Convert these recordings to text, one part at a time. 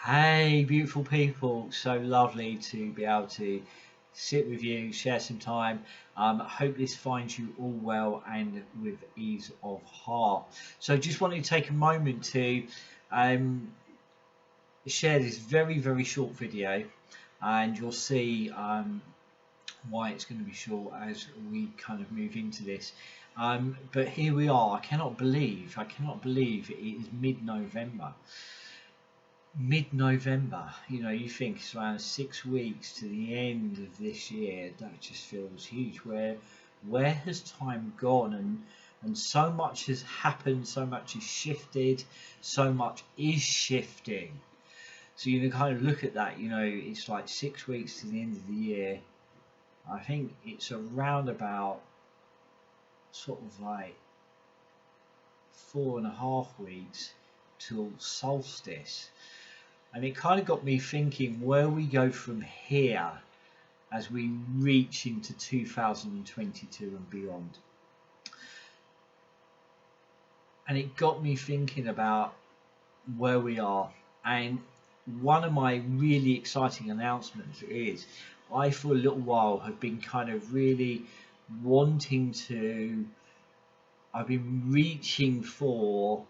Hey, beautiful people. So lovely to be able to sit with you, share some time. I hope this finds you all well and with ease of heart. So, just wanted to take a moment to um, share this very, very short video, and you'll see why it's going to be short as we kind of move into this. But here we are. I cannot believe it is mid-November. Mid-November, you think it's around 6 weeks to the end of this year. That just feels huge. Where has time gone? And so much has happened, so much has shifted, so much is shifting. So you can kind of look at that. It's like 6 weeks to the end of the year. I think it's around about sort of like 4.5 weeks till solstice. And it kind of got me thinking where we go from here as we reach into 2022 and beyond. And it got me thinking about where we are. And one of my really exciting announcements is I, for a little while, have been kind of really wanting to, I've been reaching for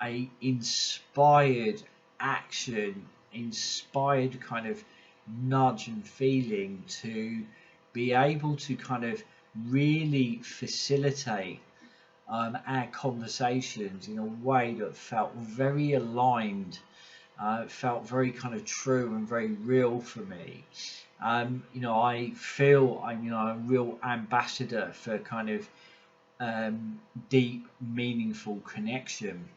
a inspired action, inspired kind of nudge and feeling to be able to kind of really facilitate our conversations in a way that felt very aligned, felt very kind of true and very real for me. I feel I'm a real ambassador for kind of deep, meaningful connection.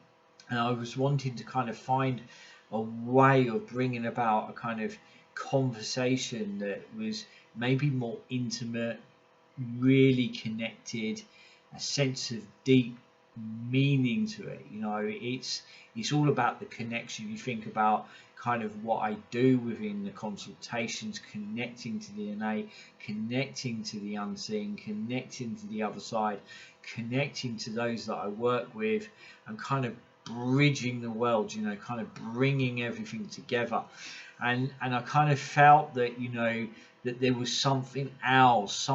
And I was wanting to kind of find a way of bringing about a kind of conversation that was maybe more intimate, really connected, a sense of deep meaning to it. It's all about the connection. You think about kind of what I do within the consultations, connecting to the innate, connecting to the unseen, connecting to the other side, connecting to those that I work with, and kind of bridging the world, kind of bringing everything together. And I kind of felt that, that there was something else,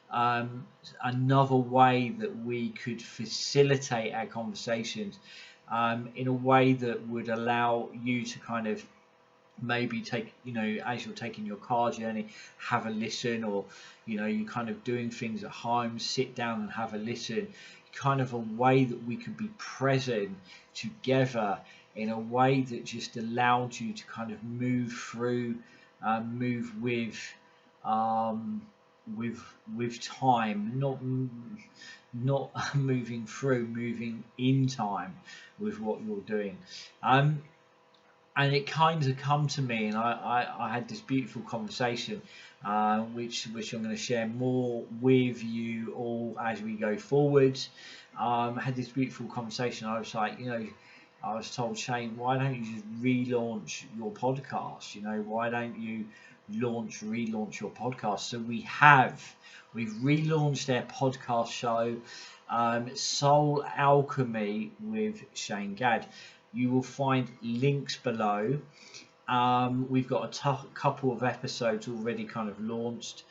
another way that we could facilitate our conversations in a way that would allow you to kind of maybe take, as you're taking your car journey, have a listen, or you're kind of doing things at home, sit down and have a listen, kind of a way that we could be present together in a way that just allowed you to kind of move through, move with time, not moving through, moving in time with what you're doing. And it kind of come to me, and I had this beautiful conversation, which I'm going to share more with you all as we go forward. I had this beautiful conversation. I was like, I was told, Shane, why don't you just relaunch your podcast? Why don't you relaunch your podcast? So we've relaunched our podcast show, Soul Alchemy with Shane Gadd. You will find links below. We've got a couple of episodes already kind of launched,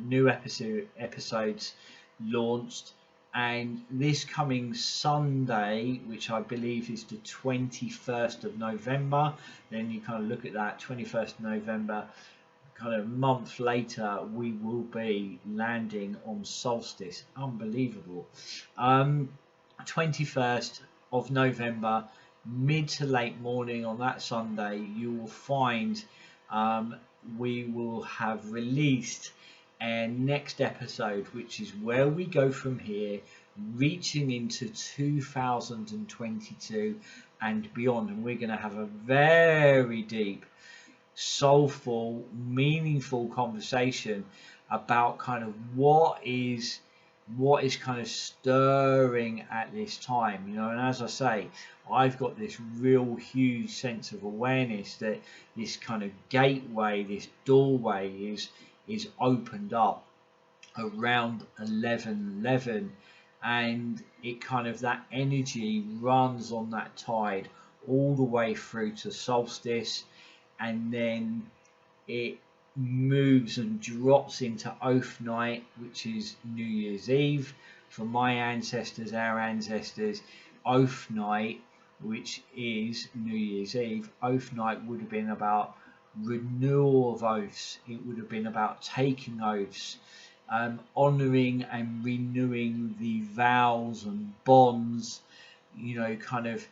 new episodes launched, and this coming Sunday, which I believe is the 21st of November, then you kind of look at that, 21st of November, kind of a month later, we will be landing on solstice. Unbelievable. 21st of November, mid to late morning on that Sunday, you will find we will have released our next episode, which is where we go from here, reaching into 2022 and beyond. And we're going to have a very deep, soulful, meaningful conversation about kind of what is kind of stirring at this time, and as I say, I've got this real huge sense of awareness that this kind of gateway, this doorway is opened up around 11:11, and it kind of, that energy runs on that tide all the way through to solstice, and then it moves and drops into Oath Night, which is New Year's Eve. For my ancestors, our ancestors, Oath Night, which is New Year's Eve, Oath Night would have been about renewal of oaths. It would have been about taking oaths, honouring and renewing the vows and bonds, kind of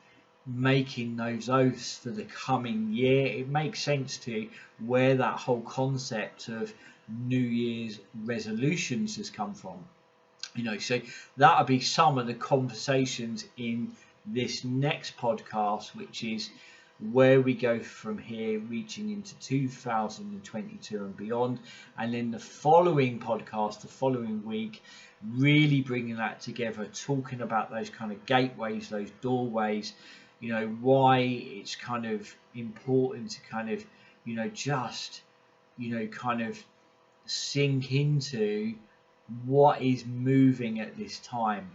making those oaths for the coming year. It makes sense to where that whole concept of New Year's resolutions has come from. So that'll be some of the conversations in this next podcast, which is where we go from here, reaching into 2022 and beyond. And then the following podcast, the following week, really bringing that together, talking about those kind of gateways, those doorways, why it's kind of important to kind of, just, kind of sink into what is moving at this time.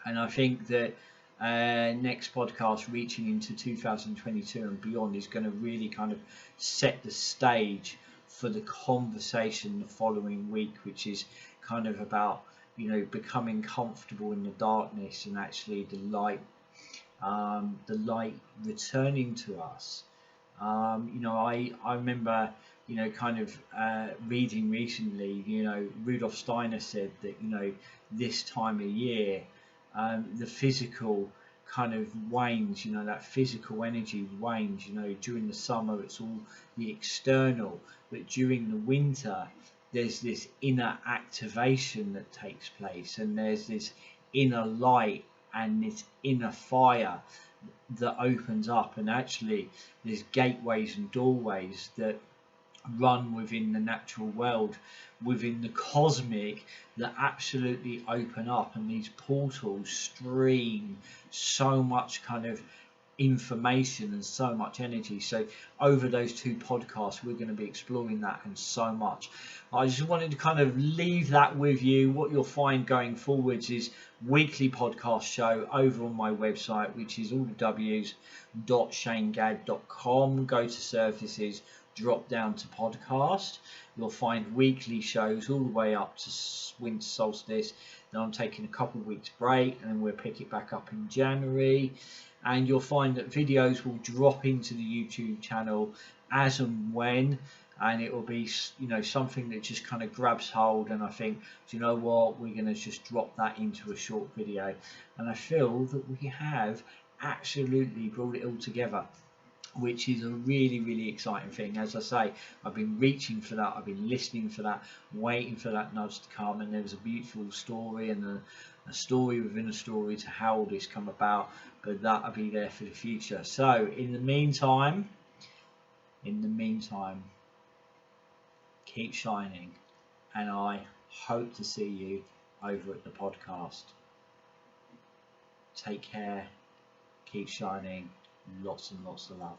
And I think that next podcast, reaching into 2022 and beyond, is going to really kind of set the stage for the conversation the following week, which is kind of about becoming comfortable in the darkness and actually the light returning to us. I remember kind of reading recently, Rudolf Steiner said that this time of year, the physical kind of wanes, that physical energy wanes. During the summer it's all the external, but during the winter there's this inner activation that takes place, and there's this inner light and this inner fire that opens up, and actually there's gateways and doorways that run within the natural world, within the cosmic, that absolutely open up, and these portals stream so much kind of information and so much energy. So over those two podcasts we're going to be exploring that and so much. I just wanted to kind of leave that with you. What you'll find going forwards is weekly podcast show over on my website, which is allthews.shanegad.com. Go to services, drop down to podcast. You'll find weekly shows all the way up to winter solstice. Then I'm taking a couple of weeks break, and then we'll pick it back up in January. And you'll find that videos will drop into the YouTube channel as and when, and it will be something that just kind of grabs hold, and I think, do you know what, we're going to just drop that into a short video. And I feel that we have absolutely brought it all together, which is a really, really exciting thing. As I say, I've been reaching for that, I've been listening for that, waiting for that nudge to come, and there was a beautiful story and a story within a story to how all this come about, but that'll be there for the future. So in the meantime, keep shining, and I hope to see you over at the podcast. Take care, keep shining, lots and lots of love.